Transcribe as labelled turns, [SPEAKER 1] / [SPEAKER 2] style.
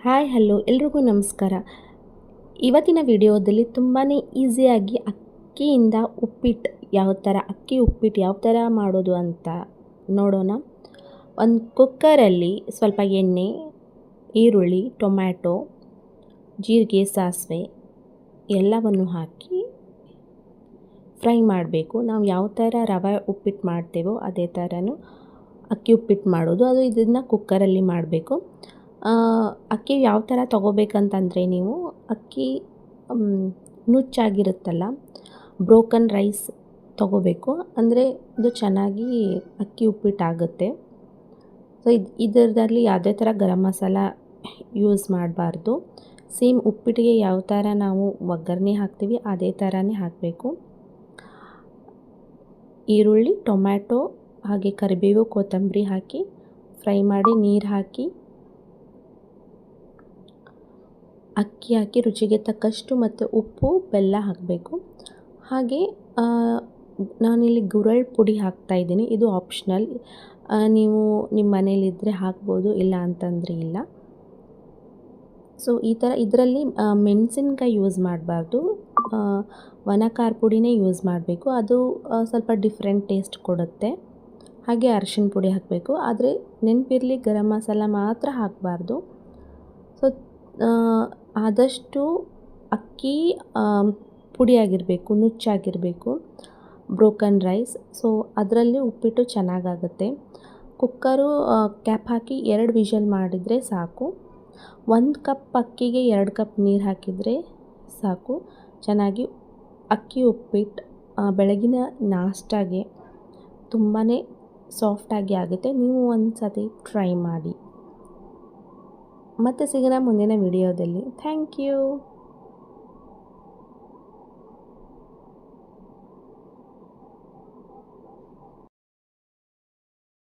[SPEAKER 1] Hi hello ಎಲ್ರಿಗೂ ನಮಸ್ಕಾರ. ಇವತ್ತಿನ ವಿಡಿಯೋದಲ್ಲಿ ತುಂಬಾ ಈಸಿಯಾಗಿ ಅಕ್ಕಿಯಿಂದ ಅಕ್ಕಿ ಉಪ್ಪಿಟ್ಟು ಯಾವ ಥರ ಮಾಡೋದು ಅಂತ ನೋಡೋಣ. ಒಂದು ಕುಕ್ಕರಲ್ಲಿ ಸ್ವಲ್ಪ ಎಣ್ಣೆ, ಈರುಳ್ಳಿ, ಟೊಮ್ಯಾಟೊ, ಜೀರಿಗೆ, ಸಾಸಿವೆ ಎಲ್ಲವನ್ನು ಹಾಕಿ ಫ್ರೈ ಮಾಡಬೇಕು. ನಾವು ಯಾವ ಥರ ರವೆ ಉಪ್ಪಿಟ್ಟು ಮಾಡ್ತೇವೋ ಅದೇ ಥರನೂ ಅಕ್ಕಿ ಉಪ್ಪಿಟ್ಟು ಮಾಡೋದು. ಇದನ್ನು ಕುಕ್ಕರಲ್ಲಿ ಮಾಡಬೇಕು. ಅಕ್ಕಿ ಯಾವ ಥರ ತೊಗೋಬೇಕಂತಂದರೆ ನೀವು ಅಕ್ಕಿ ನುಚ್ಚಾಗಿರುತ್ತಲ್ಲ, ಬ್ರೋಕನ್ ರೈಸ್ ತೊಗೋಬೇಕು. ಅಂದರೆ ಇದು ಚೆನ್ನಾಗಿ ಅಕ್ಕಿ ಉಪ್ಪಿಟ್ಟಾಗುತ್ತೆ. ಸೊ ಇದರಲ್ಲಿ ಯಾವುದೇ ಥರ ಗರಂ ಮಸಾಲ ಯೂಸ್ ಮಾಡಬಾರ್ದು. ಸೇಮ್ ಉಪ್ಪಿಟ್ಟಿಗೆ ಯಾವ ಥರ ನಾವು ಒಗ್ಗರಣೆ ಹಾಕ್ತೀವಿ ಅದೇ ಥರನೇ ಹಾಕಬೇಕು. ಈರುಳ್ಳಿ, ಟೊಮ್ಯಾಟೊ ಹಾಗೆ ಕರಿಬೇವು, ಕೊತ್ತಂಬರಿ ಹಾಕಿ ಫ್ರೈ ಮಾಡಿ ನೀರು ಹಾಕಿ ಅಕ್ಕಿ ಹಾಕಿ ರುಚಿಗೆ ತಕ್ಕಷ್ಟು ಮತ್ತು ಉಪ್ಪು, ಬೆಲ್ಲ ಹಾಕಬೇಕು. ಹಾಗೆ ನಾನಿಲ್ಲಿ ಗುರೆಳ್ಳು ಪುಡಿ ಹಾಕ್ತಾಯಿದ್ದೀನಿ. ಇದು ಆಪ್ಷನಲ್. ನೀವು ನಿಮ್ಮ ಮನೇಲಿದ್ದರೆ ಹಾಕ್ಬೋದು, ಇಲ್ಲ ಅಂತಂದರೆ ಇಲ್ಲ. ಸೊ ಈ ಥರ ಇದರಲ್ಲಿ ಮೆಣಸಿನ್ಕಾಯಿ ಯೂಸ್ ಮಾಡಬಾರ್ದು, ಒಣ ಖಾರ ಪುಡಿನೇ ಯೂಸ್ ಮಾಡಬೇಕು. ಅದು ಸ್ವಲ್ಪ ಡಿಫ್ರೆಂಟ್ ಟೇಸ್ಟ್ ಕೊಡುತ್ತೆ. ಹಾಗೆ ಅರಿಶಿನ ಪುಡಿ ಹಾಕಬೇಕು. ಆದರೆ ನೆನಪಿರಲಿ, ಗರಂ ಮಸಾಲ ಮಾತ್ರ ಹಾಕಬಾರ್ದು. ಸೊ ಆದಷ್ಟು ಅಕ್ಕಿ ಪುಡಿಯಾಗಿರಬೇಕು, ನುಚ್ಚಾಗಿರಬೇಕು, ಬ್ರೋಕನ್ ರೈಸ್. ಸೊ ಅದರಲ್ಲಿ ಉಪ್ಪಿಟ್ಟು ಚೆನ್ನಾಗಾಗುತ್ತೆ. ಕುಕ್ಕರು ಕ್ಯಾಪ್ ಹಾಕಿ 2 ವಿಷಲ್ ಮಾಡಿದರೆ ಸಾಕು. 1 ಕಪ್ ಅಕ್ಕಿಗೆ 2 ಕಪ್ ನೀರು ಹಾಕಿದರೆ ಸಾಕು. ಚೆನ್ನಾಗಿ ಅಕ್ಕಿ ಉಪ್ಪಿಟ್ಟು ಬೆಳಗಿನ ನಾಷ್ಟಾಗೆ ತುಂಬಾ ಸಾಫ್ಟಾಗಿ ಆಗುತ್ತೆ. ನೀವು ಒಂದು ಸತಿ ಟ್ರೈ ಮಾಡಿ. ಮತ್ತೆ ಸಿಗೋಣ ಮುಂದಿನ ವಿಡಿಯೋದಲ್ಲಿ. Thank you.